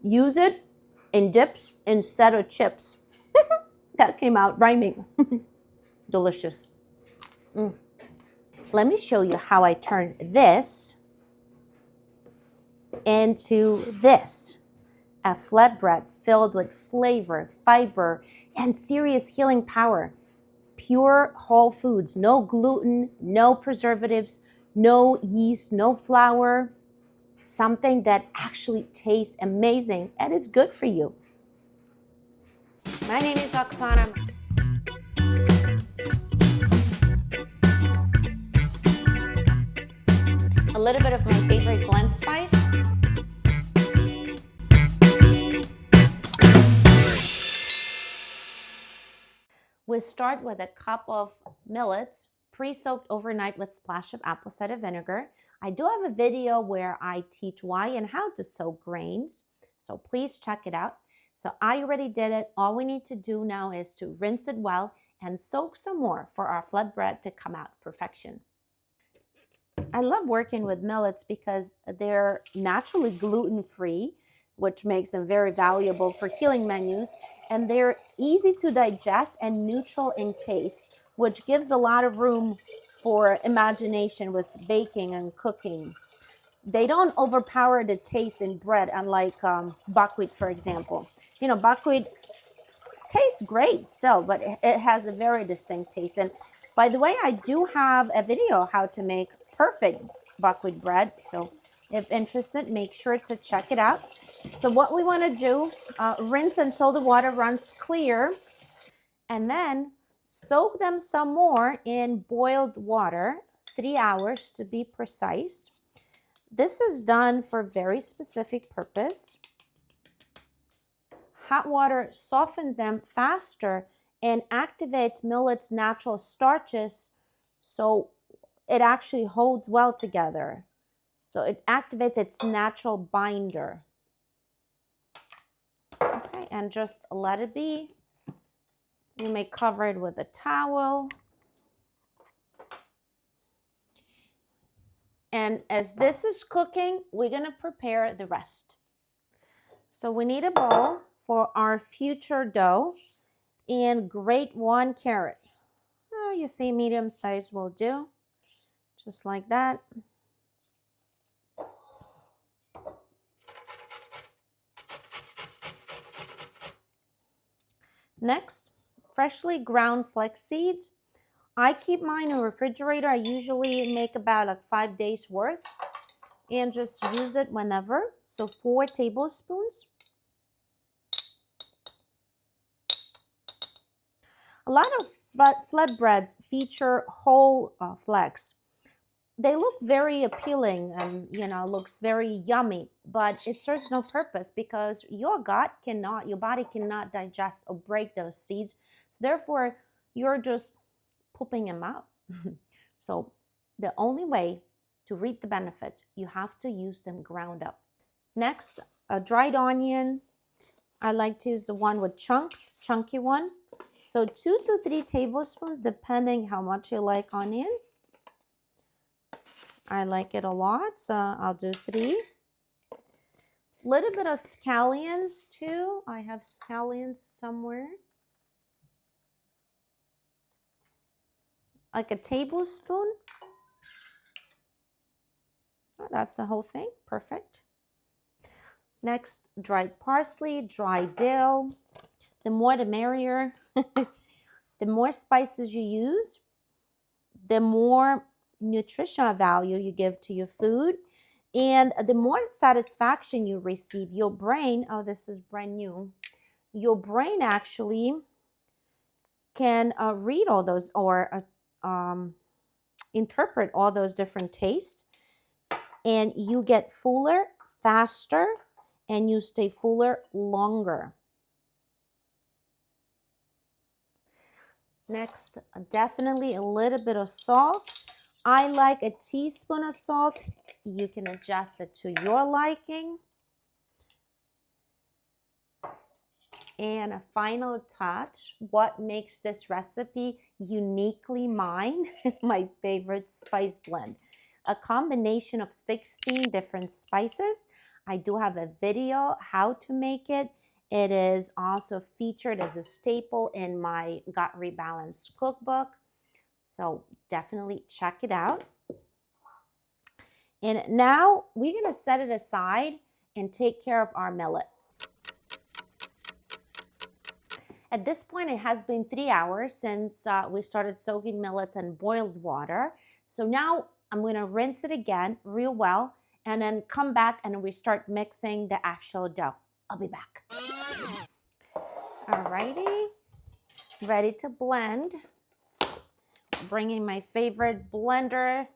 use it in dips instead of chips. That came out rhyming. Delicious. Let me show you how I turn this into this. A flatbread filled with flavor, fiber, and serious healing power. Pure whole foods, no gluten, no preservatives, no yeast, no flour. Something that actually tastes amazing and is good for you. My name is Oksana. A little bit of my favorite blend spice. We start with a cup of millets, pre-soaked overnight with a splash of apple cider vinegar. I do have a video where I teach why and how to soak grains, so please check it out. So I already did it. All we need to do now is to rinse it well and soak some more for our flatbread to come out perfection. I love working with millets because they're naturally gluten-free, which makes them very valuable for healing menus, and they're easy to digest and neutral in taste, which gives a lot of room for imagination with baking and cooking. They don't overpower the taste in bread, unlike buckwheat, for example. You know, buckwheat tastes great still, but it has a very distinct taste. And by the way, I do have a video how to make perfect buckwheat bread, so if interested, make sure to check it out. So what we want to do, rinse until the water runs clear, and then soak them some more in boiled water, 3 hours to be precise. This is done for a very specific purpose. Hot water softens them faster and activates millet's natural starches, so it actually holds well together. So it activates its natural binder. Okay, and just let it be. You may cover it with a towel. And as this is cooking, we're going to prepare the rest. So we need a bowl for our future dough and grate 1 carrot. Oh, you see, medium size will do. Just like that. Next, freshly ground flax seeds. I keep mine in the refrigerator. I usually make about like 5 days worth and just use it whenever. So 4 tablespoons. A lot of flatbreads feature whole flax. They look very appealing and, you know, looks very yummy, but it serves no purpose because your body cannot digest or break those seeds. So therefore, you're just pooping them out. So the only way to reap the benefits, you have to use them ground up. Next, a dried onion. I like to use the one with chunks, chunky one. So 2 to 3 tablespoons, depending how much you like onion. I like it a lot, so I'll do 3. Little bit of scallions too. I have scallions somewhere. Like a tablespoon. Oh, that's the whole thing. Perfect. Next, dried parsley, dried dill. The more the merrier. The more spices you use, the more nutritional value you give to your food, and the more satisfaction you receive. Your brain, oh, this is brand new. Your brain actually can read all those or interpret all those different tastes, and you get fuller faster and you stay fuller longer. Next, definitely a little bit of salt. I like a teaspoon of salt. You can adjust it to your liking. And a final touch, what makes this recipe uniquely mine, my favorite spice blend. A combination of 16 different spices. I do have a video how to make it. It is also featured as a staple in my Gut Rebalance cookbook. So definitely check it out. And now we're going to set it aside and take care of our millet. At this point, it has been 3 hours since we started soaking millets in boiled water. So now I'm going to rinse it again real well and then come back and we start mixing the actual dough. I'll be back. Alrighty, ready to blend. Bringing my favorite blender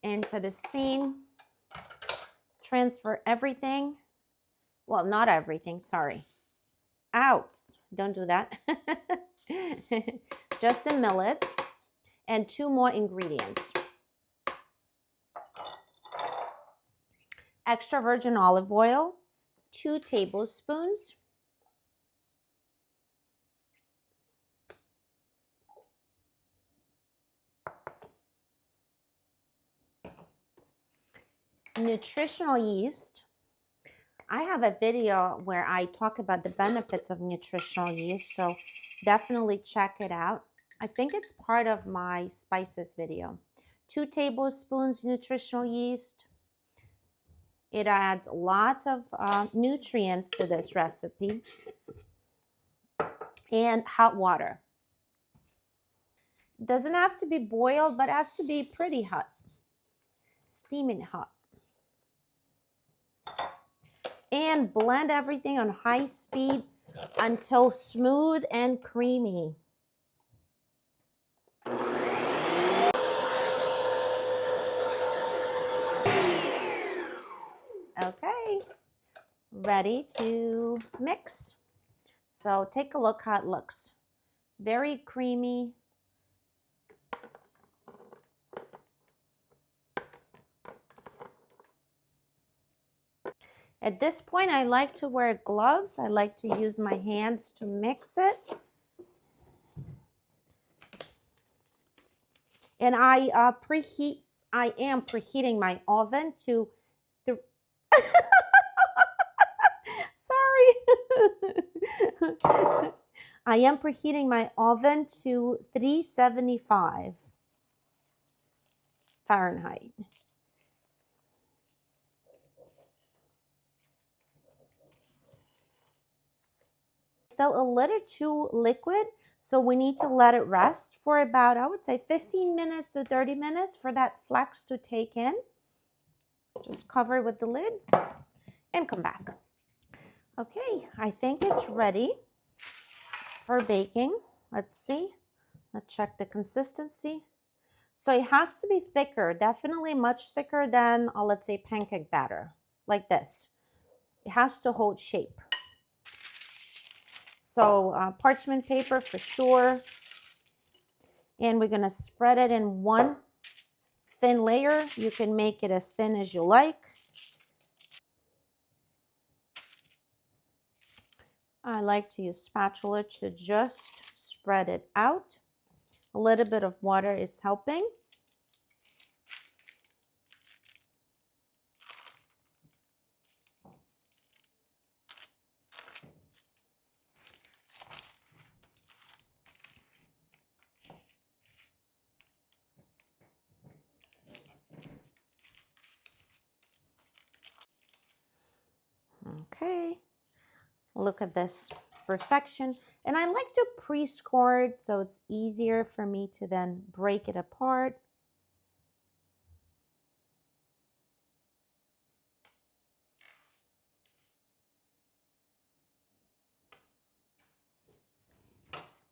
into the scene. Transfer everything. Well, not everything, sorry. Out. Don't do that. Just the millet and 2 more ingredients. Extra virgin olive oil, 2 tablespoons. Nutritional yeast. I have a video where I talk about the benefits of nutritional yeast, so definitely check it out. I think it's part of my spices video. 2 tablespoons nutritional yeast. It adds lots of nutrients to this recipe. And hot water. Doesn't have to be boiled, but has to be pretty hot. Steaming hot. And blend everything on high speed until smooth and creamy. Okay, ready to mix. So take a look how it looks. Very creamy. At this point, I like to wear gloves. I like to use my hands to mix it. And I am preheating my oven to sorry. I am preheating my oven to 375 Fahrenheit. Still a little too liquid, so we need to let it rest for about, I would say, 15 minutes to 30 minutes for that flex to take in. Just cover it with the lid and come back. Okay, I think it's ready for baking. Let's see. Let's check the consistency. So it has to be thicker, definitely much thicker than, let's say, pancake batter, like this. It has to hold shape. So parchment paper for sure. And we're going to spread it in one thin layer. You can make it as thin as you like. I like to use spatula to just spread it out. A little bit of water is helping. Okay, look at this perfection. And I like to pre-score it so it's easier for me to then break it apart.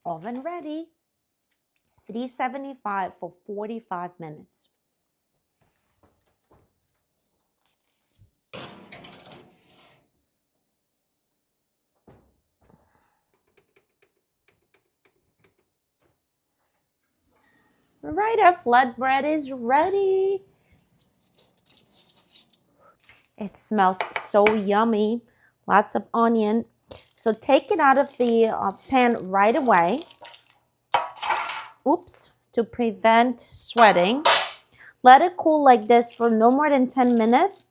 Oven ready. 375 for 45 minutes. All right, our flatbread is ready. It smells so yummy. Lots of onion. So take it out of the pan right away. Oops, to prevent sweating. Let it cool like this for no more than 10 minutes.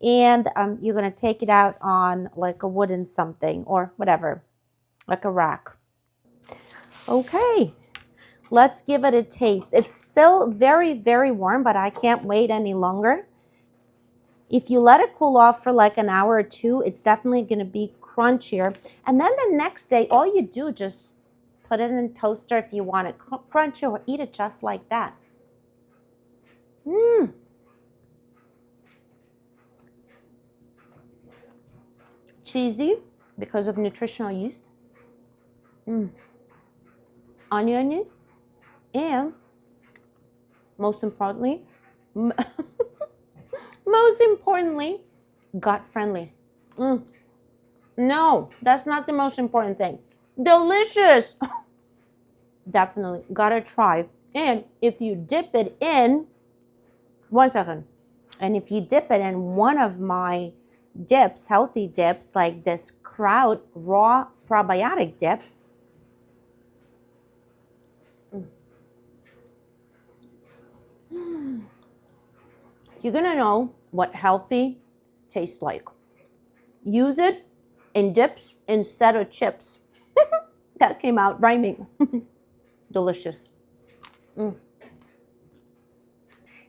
and you're going to take it out on like a wooden something or whatever, like a rack. Okay, let's give it a taste. It's still very, very warm, but I can't wait any longer. If you let it cool off for like an hour or two, it's definitely going to be crunchier. And then the next day, all you do, just put it in a toaster if you want it crunchy, or eat it just like that. Mmm. Cheesy because of nutritional yeast. Oniony, and most importantly, gut friendly. No, that's not the most important thing. Delicious. Definitely gotta try. And if you dip it in, 1 second. And if you dip it in one of my dips, healthy dips, like this Kraut raw probiotic dip, you're gonna know what healthy tastes like. Use it in dips instead of chips. That came out rhyming. Delicious.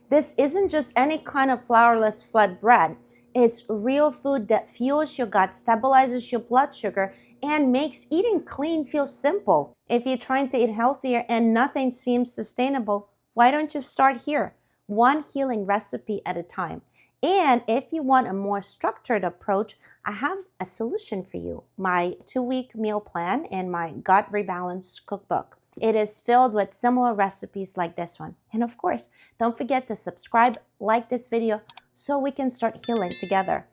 This isn't just any kind of flourless flatbread. It's real food that fuels your gut, stabilizes your blood sugar, and makes eating clean feel simple. If you're trying to eat healthier and nothing seems sustainable, why don't you start here? One healing recipe at a time. And if you want a more structured approach, I have a solution for you. My 2-week meal plan and my gut rebalance cookbook. It is filled with similar recipes like this one. And of course, don't forget to subscribe, like this video, so we can start healing together.